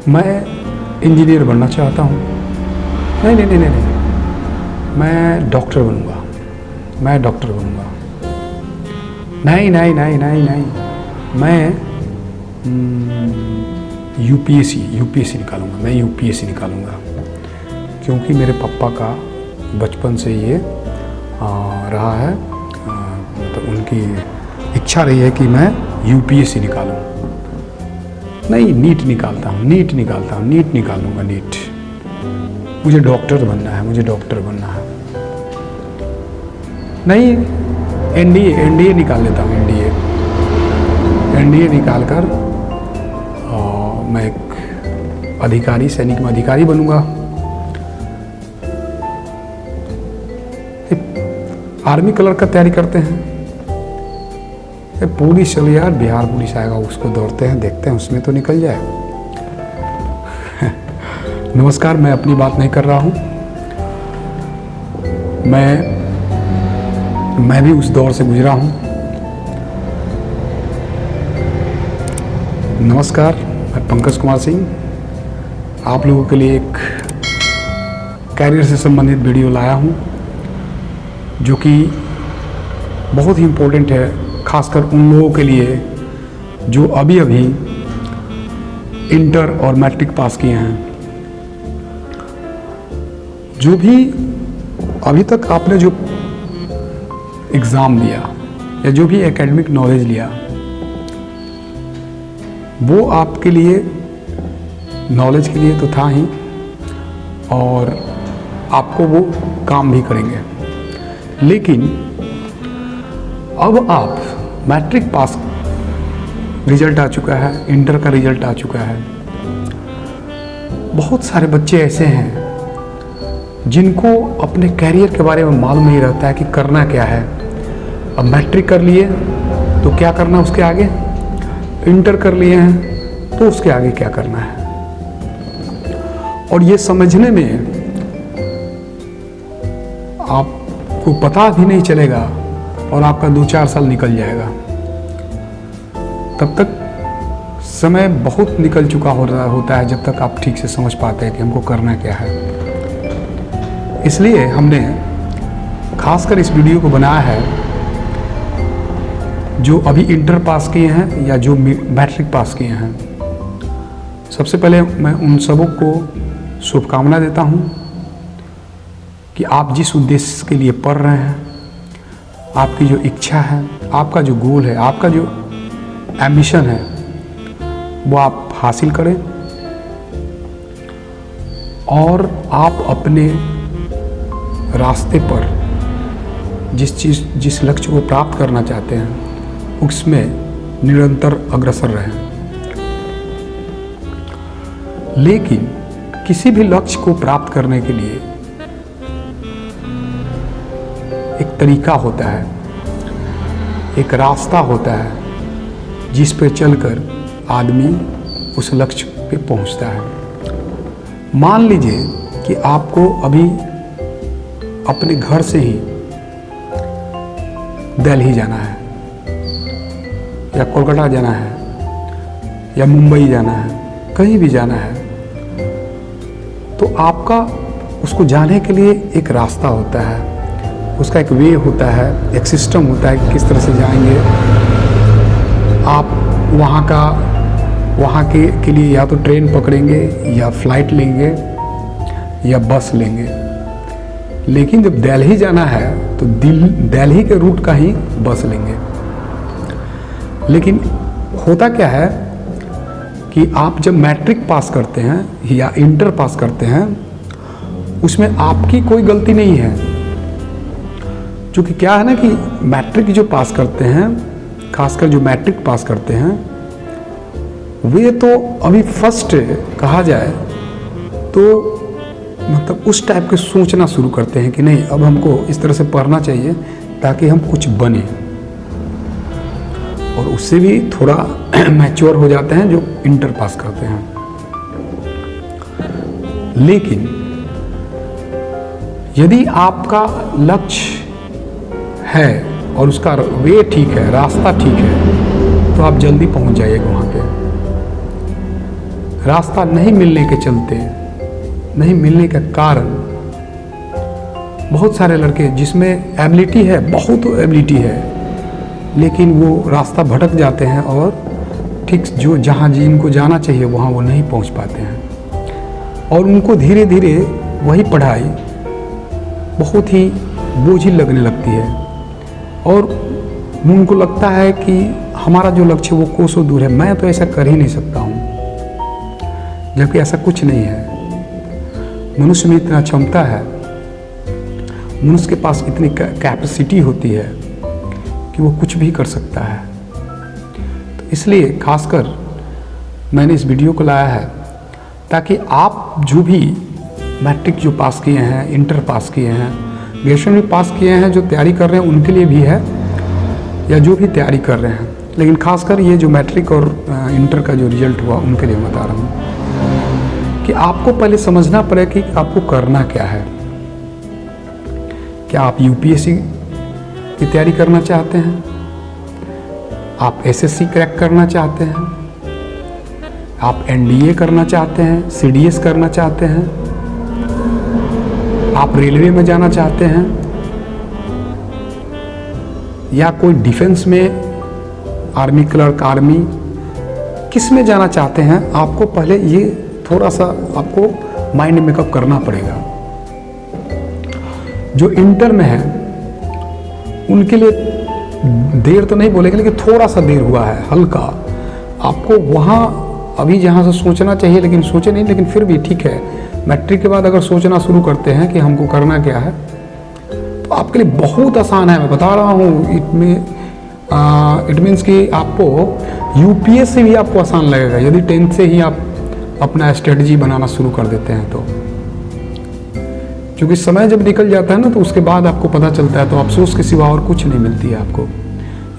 मैं इंजीनियर बनना चाहता हूँ। नहीं नहीं नहीं नहीं नहीं, मैं डॉक्टर बनूँगा, मैं डॉक्टर बनूँगा। नहीं नहीं नहीं नहीं नहीं, मैं यूपीएससी निकालूंगा, मैं यूपीएससी निकालूंगा, क्योंकि मेरे पापा का बचपन से ये रहा है, मतलब उनकी इच्छा रही है कि मैं यूपीएससी निकालूं। नहीं, नीट निकालता हूँ, नीट निकालता हूँ, नीट निकालूंगा, नीट। मुझे डॉक्टर बनना है, मुझे डॉक्टर बनना है। नहीं, एनडीए निकाल लेता हूँ, एनडीए निकाल कर मैं एक अधिकारी, सैनिक में अधिकारी बनूंगा। आर्मी कलर का तैयारी करते हैं, पुलिस चलो यार, बिहार पुलिस आएगा, उसको दौड़ते हैं, देखते हैं उसमें तो निकल जाए। नमस्कार, मैं अपनी बात नहीं कर रहा हूँ, मैं भी उस दौर से गुजरा हूँ। नमस्कार, मैं पंकज कुमार सिंह आप लोगों के लिए एक कैरियर से संबंधित वीडियो लाया हूँ, जो कि बहुत ही इम्पोर्टेंट है, खासकर उन लोगों के लिए जो अभी अभी इंटर और मैट्रिक पास किए हैं। जो भी अभी तक आपने जो एग्ज़ाम दिया या जो भी एकेडमिक नॉलेज लिया, वो आपके लिए नॉलेज के लिए तो था ही, और आपको वो काम भी करेंगे। लेकिन अब आप मैट्रिक पास रिजल्ट आ चुका है, इंटर का रिजल्ट आ चुका है, बहुत सारे बच्चे ऐसे हैं जिनको अपने कैरियर के बारे में मालूम नहीं रहता है कि करना क्या है। अब मैट्रिक कर लिए तो क्या करना उसके आगे, इंटर कर लिए हैं तो उसके आगे क्या करना है, और ये समझने में आपको पता भी नहीं चलेगा और आपका 2-4 साल निकल जाएगा। तब तक समय बहुत निकल चुका होता है जब तक आप ठीक से समझ पाते हैं कि हमको करना क्या है। इसलिए हमने खासकर इस वीडियो को बनाया है, जो अभी इंटर पास किए हैं या जो मैट्रिक पास किए हैं। सबसे पहले मैं उन सबों को शुभकामना देता हूं कि आप जिस उद्देश्य के लिए पढ़ रहे हैं, आपकी जो इच्छा है, आपका जो गोल है, आपका जो एम्बिशन है, वो आप हासिल करें, और आप अपने रास्ते पर जिस लक्ष्य को प्राप्त करना चाहते हैं उसमें निरंतर अग्रसर रहें। लेकिन किसी भी लक्ष्य को प्राप्त करने के लिए एक तरीका होता है, एक रास्ता होता है, जिस पे चलकर आदमी उस लक्ष्य पे पहुंचता है। मान लीजिए कि आपको अभी अपने घर से ही दिल्ली जाना है, या कोलकाता जाना है, या मुंबई जाना है, कहीं भी जाना है, तो आपका उसको जाने के लिए एक रास्ता होता है, उसका एक वे होता है, एक सिस्टम होता है कि किस तरह से जाएंगे आप। वहाँ के लिए या तो ट्रेन पकड़ेंगे, या फ्लाइट लेंगे, या बस लेंगे। लेकिन जब दिल्ली जाना है तो दिल्ली के रूट का ही बस लेंगे। लेकिन होता क्या है कि आप जब मैट्रिक पास करते हैं या इंटर पास करते हैं, उसमें आपकी कोई गलती नहीं है। क्योंकि क्या है ना कि मैट्रिक जो पास करते हैं, खासकर जो मैट्रिक पास करते हैं, वे तो अभी फर्स्ट कहा जाए तो मतलब उस टाइप के सोचना शुरू करते हैं कि नहीं, अब हमको इस तरह से पढ़ना चाहिए ताकि हम कुछ बने, और उससे भी थोड़ा मैच्योर हो जाते हैं जो इंटर पास करते हैं। लेकिन यदि आपका लक्ष्य है और उसका वे ठीक है, रास्ता ठीक है, तो आप जल्दी पहुंच जाइएगा वहाँ पे। रास्ता नहीं मिलने के चलते, नहीं मिलने का कारण बहुत सारे लड़के जिसमें एबिलिटी है, बहुत एबिलिटी है, लेकिन वो रास्ता भटक जाते हैं और ठीक जो जहाँ जिनको जाना चाहिए वहाँ वो नहीं पहुँच पाते हैं और उनको धीरे धीरे वही पढ़ाई बहुत ही बोझिल लगने लगती है और उनको लगता है कि हमारा जो लक्ष्य वो कोसों दूर है, मैं तो ऐसा कर ही नहीं सकता हूँ, जबकि ऐसा कुछ नहीं है। मनुष्य में इतना क्षमता है, मनुष्य के पास इतनी कैपेसिटी होती है कि वो कुछ भी कर सकता है। तो इसलिए खासकर मैंने इस वीडियो को लाया है ताकि आप जो भी मैट्रिक जो पास किए हैं, इंटर पास किए हैं, ग्रेजुएशन भी पास किए हैं, जो तैयारी कर रहे हैं उनके लिए भी है, या जो भी तैयारी कर रहे हैं, लेकिन खासकर ये जो मैट्रिक और इंटर का जो रिजल्ट हुआ उनके लिए बता रहा हूँ कि आपको पहले समझना पड़े कि आपको करना क्या है। क्या आप यूपीएससी की तैयारी करना चाहते हैं? आप एसएससी क्रैक करना चाहते हैं? आप एनडीए करना चाहते हैं? सीडीएस करना चाहते हैं? आप रेलवे में जाना चाहते हैं या कोई डिफेंस में, आर्मी क्लर्क, आर्मी, किस में जाना चाहते हैं? आपको पहले ये थोड़ा सा आपको माइंड मेकअप करना पड़ेगा। जो इंटर में है उनके लिए देर तो नहीं बोलेंगे, लेकिन थोड़ा सा देर हुआ है, हल्का। आपको वहाँ अभी जहाँ से सोचना चाहिए, लेकिन सोचे नहीं, लेकिन फिर भी ठीक है। मैट्रिक के बाद अगर सोचना शुरू करते हैं कि हमको करना क्या है, तो आपके लिए बहुत आसान है। मैं बता रहा हूँ, इट मीन्स कि आपको यूपीएससी भी आपको आसान लगेगा यदि 10th से ही आप अपना स्ट्रेटजी बनाना शुरू कर देते हैं तो। क्योंकि समय जब निकल जाता है ना, तो उसके बाद आपको पता चलता है, तो अफसोस के सिवा और कुछ नहीं मिलती है आपको।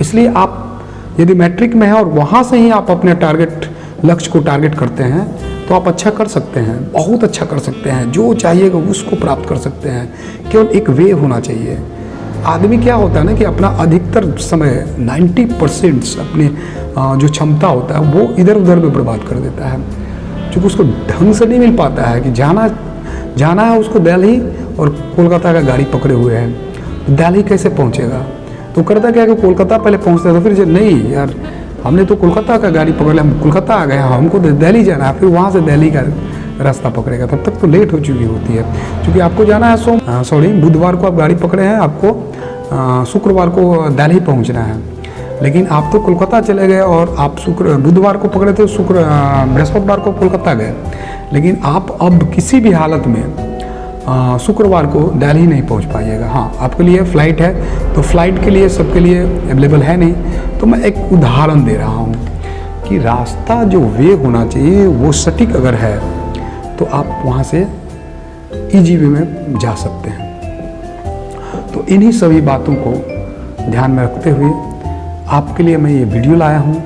इसलिए आप यदि मैट्रिक में है और वहाँ से ही आप अपने लक्ष्य को टारगेट करते हैं, तो आप अच्छा कर सकते हैं, बहुत अच्छा कर सकते हैं, जो चाहिएगा उसको प्राप्त कर सकते हैं। केवल एक वे होना चाहिए। आदमी क्या होता है ना कि अपना अधिकतर समय 90% अपने जो क्षमता होता है वो इधर उधर में बर्बाद कर देता है, क्योंकि उसको ढंग से नहीं मिल पाता है कि जाना है उसको दिल्ली और कोलकाता का गाड़ी पकड़े हुए हैं, तो दिल्ली कैसे पहुंचेगा? तो करता क्या है कि कोलकाता पहले पहुंचता है, तो फिर नहीं यार, हमने तो कोलकाता का गाड़ी पकड़ लिया, हम कोलकाता आ गए, हमको तो दिल्ली जाना है, फिर वहाँ से दिल्ली का रास्ता पकड़ेगा, तब तक तो लेट हो चुकी होती है। क्योंकि आपको जाना है बुधवार को आप गाड़ी पकड़े हैं, आपको शुक्रवार को दिल्ली पहुँचना है, लेकिन आप तो कोलकाता चले गए और आप बुधवार को पकड़े थे, बृहस्पतिवार को कोलकाता गए, लेकिन आप अब किसी भी हालत में शुक्रवार को दिल्ली नहीं पहुंच पाइएगा। हाँ, आपके लिए फ़्लाइट है, तो फ़्लाइट के लिए सबके लिए अवेलेबल है नहीं। तो मैं एक उदाहरण दे रहा हूँ कि रास्ता जो वे होना चाहिए वो सटीक अगर है तो आप वहाँ से ईजी वे में जा सकते हैं। तो इन्हीं सभी बातों को ध्यान में रखते हुए आपके लिए मैं ये वीडियो लाया हूँ।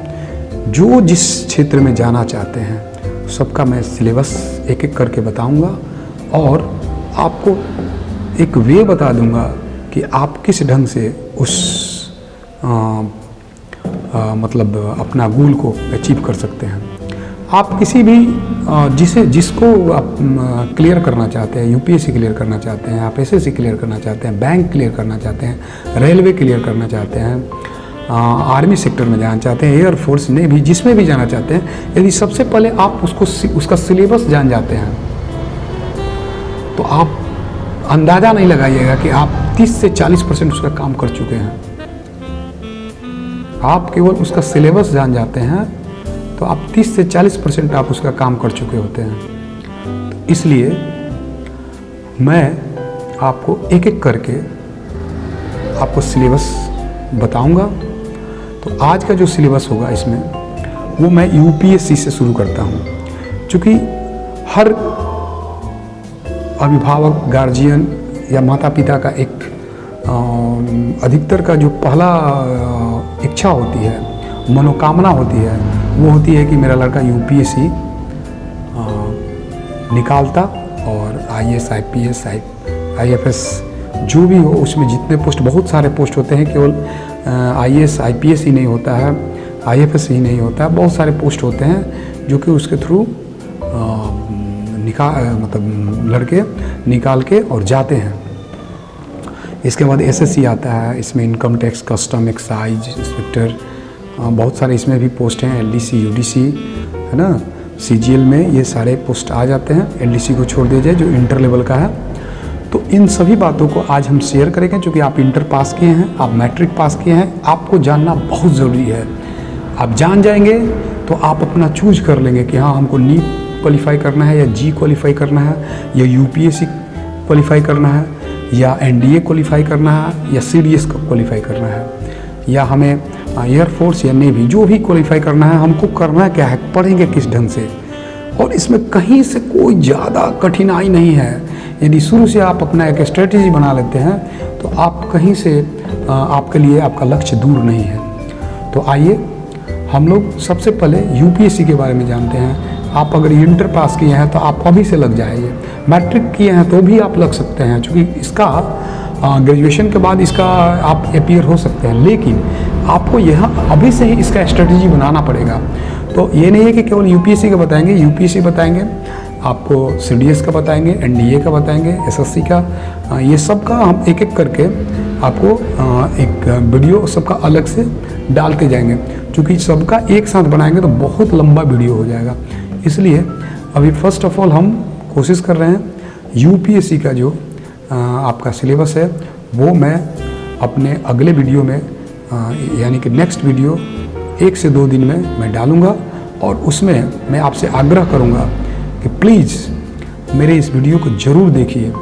जो जिस क्षेत्र में जाना चाहते हैं सबका मैं सिलेबस एक एक करके बताऊँगा और आपको एक वे बता दूंगा कि आप किस ढंग से उस मतलब अपना गोल को अचीव कर सकते हैं। आप किसी भी जिसको आप क्लियर करना चाहते हैं, यूपीएससी क्लियर करना चाहते हैं, आप एसएससी क्लियर करना चाहते हैं, बैंक क्लियर करना चाहते हैं, रेलवे क्लियर करना चाहते हैं, आर्मी सेक्टर में जाना चाहते हैं, एयरफोर्स, नेवी, जिसमें भी जाना चाहते हैं, यदि सबसे पहले आप उसका सिलेबस जान जाते हैं तो आप अंदाज़ा नहीं लगाइएगा कि आप 30 से 40% उसका काम कर चुके हैं। आप केवल उसका सिलेबस जान जाते हैं तो आप 30 से 40% आप उसका काम कर चुके होते हैं। तो इसलिए मैं आपको एक एक करके आपको सिलेबस बताऊंगा। तो आज का जो सिलेबस होगा इसमें वो मैं यूपीएससी से शुरू करता हूं, क्योंकि हर अभिभावक, गार्जियन या माता पिता का एक अधिकतर का जो पहला इच्छा होती है, मनोकामना होती है, वो होती है कि मेरा लड़का यूपीएससी निकालता और आईएएस, आईपीएस, आईएफएस जो भी हो, उसमें जितने पोस्ट, बहुत सारे पोस्ट होते हैं, केवल आईएएस, आईपीएस ही नहीं होता है, आईएफएस ही नहीं होता है, बहुत सारे पोस्ट होते हैं जो कि उसके थ्रू मतलब लड़के निकाल के और जाते हैं। इसके बाद एसएससी आता है, इसमें income tax, custom, excise inspector, बहुत सारे इसमें भी पोस्ट हैं, एलडीसी, यूडीसी, है ना, सीजीएल में ये सारे पोस्ट आ जाते हैं। एलडीसी को छोड़ दिया जाए जो इंटर लेवल का है। तो इन सभी बातों को आज हम शेयर करेंगे, क्योंकि आप इंटर पास किए हैं, आप मैट्रिक पास किए हैं, आपको जानना बहुत ज़रूरी है। आप जान जाएंगे तो आप अपना चूज कर लेंगे कि हाँ हमको नीट क्वालिफाई करना है, या जी क्वालिफाई करना है, या यूपीएससी क्वालिफाई करना है, या एनडीए क्वालिफाई करना है, या सीडीएस को क्वालिफाई करना है, या हमें एयरफोर्स या नेवी जो भी क्वालिफाई करना है, हमको करना क्या है, पढ़ेंगे किस ढंग से। और इसमें कहीं से कोई ज़्यादा कठिनाई नहीं है। यदि शुरू से आप अपना एक स्ट्रेटजी बना लेते हैं तो आप कहीं से आपके लिए आपका लक्ष्य दूर नहीं है। तो आइए हम लोग सबसे पहले यूपीएससी के बारे में जानते हैं। आप अगर इंटर पास किए हैं तो आप अभी से लग जाइए, मैट्रिक किए हैं तो भी आप लग सकते हैं, क्योंकि इसका ग्रेजुएशन के बाद इसका आप अपीयर हो सकते हैं। लेकिन आपको यहाँ अभी से ही इसका स्ट्रेटजी बनाना पड़ेगा। तो ये नहीं है कि केवल यूपीएससी का बताएंगे, यूपीएससी बताएंगे, आपको सीडीएस का बताएंगे, एनडीए का बताएंगे, एसएससी का, ये सब का हम एक एक करके आपको एक वीडियो सबका अलग से डालते जाएंगे। क्योंकि सबका एक साथ बनाएंगे तो बहुत लंबा वीडियो हो जाएगा। इसलिए अभी फर्स्ट ऑफ ऑल हम कोशिश कर रहे हैं यूपीएससी का जो आपका सिलेबस है वो मैं अपने अगले वीडियो में यानी कि नेक्स्ट वीडियो 1 से 2 दिन में मैं डालूँगा। और उसमें मैं आपसे आग्रह करूँगा कि प्लीज़ मेरे इस वीडियो को ज़रूर देखिए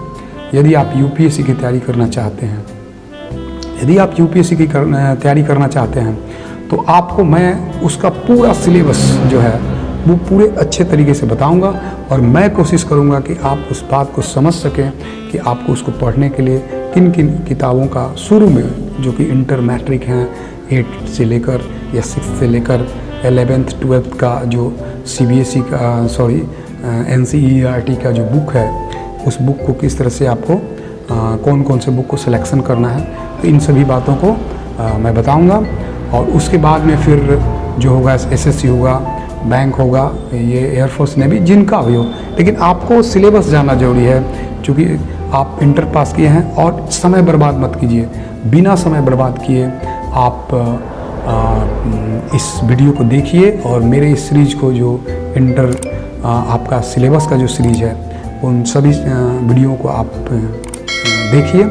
यदि आप यूपीएससी की तैयारी करना चाहते हैं। यदि आप यूपीएससी की तैयारी करना चाहते हैं तो आपको मैं उसका पूरा सिलेबस जो है वो पूरे अच्छे तरीके से बताऊंगा, और मैं कोशिश करूंगा कि आप उस बात को समझ सकें कि आपको उसको पढ़ने के लिए किन किन किताबों का शुरू में, जो कि इंटर मैट्रिक हैं 8 से लेकर या 6 से लेकर 11th 12th का जो सीबीएसई का एनसीईआरटी का जो बुक है, उस बुक को किस तरह से आपको कौन कौन से बुक को सिलेक्शन करना है, तो इन सभी बातों को मैं बताऊंगा। और उसके बाद में फिर जो होगा एसएससी होगा, बैंक होगा, ये एयरफोर्स नेवी, जिनका भी हो, लेकिन आपको सिलेबस जानना जरूरी है। क्योंकि आप इंटर पास किए हैं, और समय बर्बाद मत कीजिए। बिना समय बर्बाद किए आप इस वीडियो को देखिए, और मेरे इस सीरीज को जो इंटर आपका सिलेबस का जो सीरीज है उन सभी वीडियो को आप देखिए।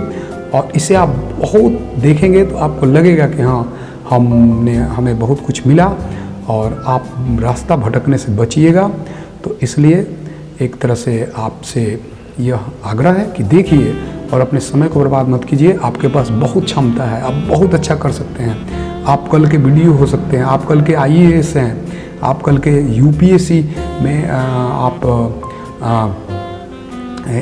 और इसे आप बहुत देखेंगे तो आपको लगेगा कि हाँ हमें बहुत कुछ मिला, और आप रास्ता भटकने से बचिएगा। तो इसलिए एक तरह से आपसे यह आग्रह है कि देखिए और अपने समय को बर्बाद मत कीजिए। आपके पास बहुत क्षमता है, आप बहुत अच्छा कर सकते हैं। आप कल के वीडियो हो सकते हैं, आप कल के आईएएस हैं, आप कल के यूपीएससी में आप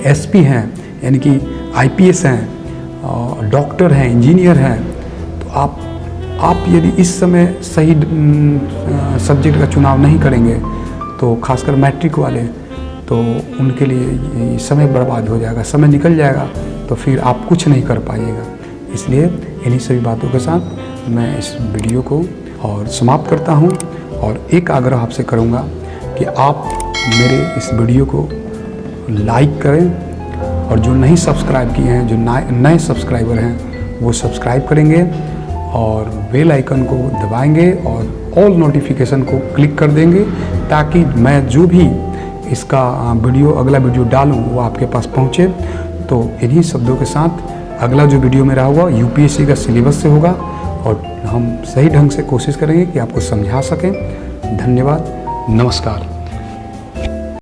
एसपी हैं, यानी कि आईपीएस हैं, डॉक्टर हैं, इंजीनियर हैं। तो आप यदि इस समय सही सब्जेक्ट का चुनाव नहीं करेंगे तो खासकर मैट्रिक वाले, तो उनके लिए समय बर्बाद हो जाएगा, समय निकल जाएगा, तो फिर आप कुछ नहीं कर पाइएगा। इसलिए इन्हीं सभी बातों के साथ मैं इस वीडियो को और समाप्त करता हूं, और एक आग्रह आपसे करूंगा कि आप मेरे इस वीडियो को लाइक करें, और जो नहीं सब्सक्राइब किए हैं, जो नए सब्सक्राइबर हैं, वो सब्सक्राइब करेंगे और बेल आइकन को दबाएंगे और ऑल नोटिफिकेशन को क्लिक कर देंगे, ताकि मैं जो भी इसका अगला वीडियो डालूं वो आपके पास पहुंचे। तो इन्हीं शब्दों के साथ अगला जो वीडियो मेरा होगा यूपीएससी का सिलेबस से होगा, और हम सही ढंग से कोशिश करेंगे कि आपको समझा सकें। धन्यवाद, नमस्कार।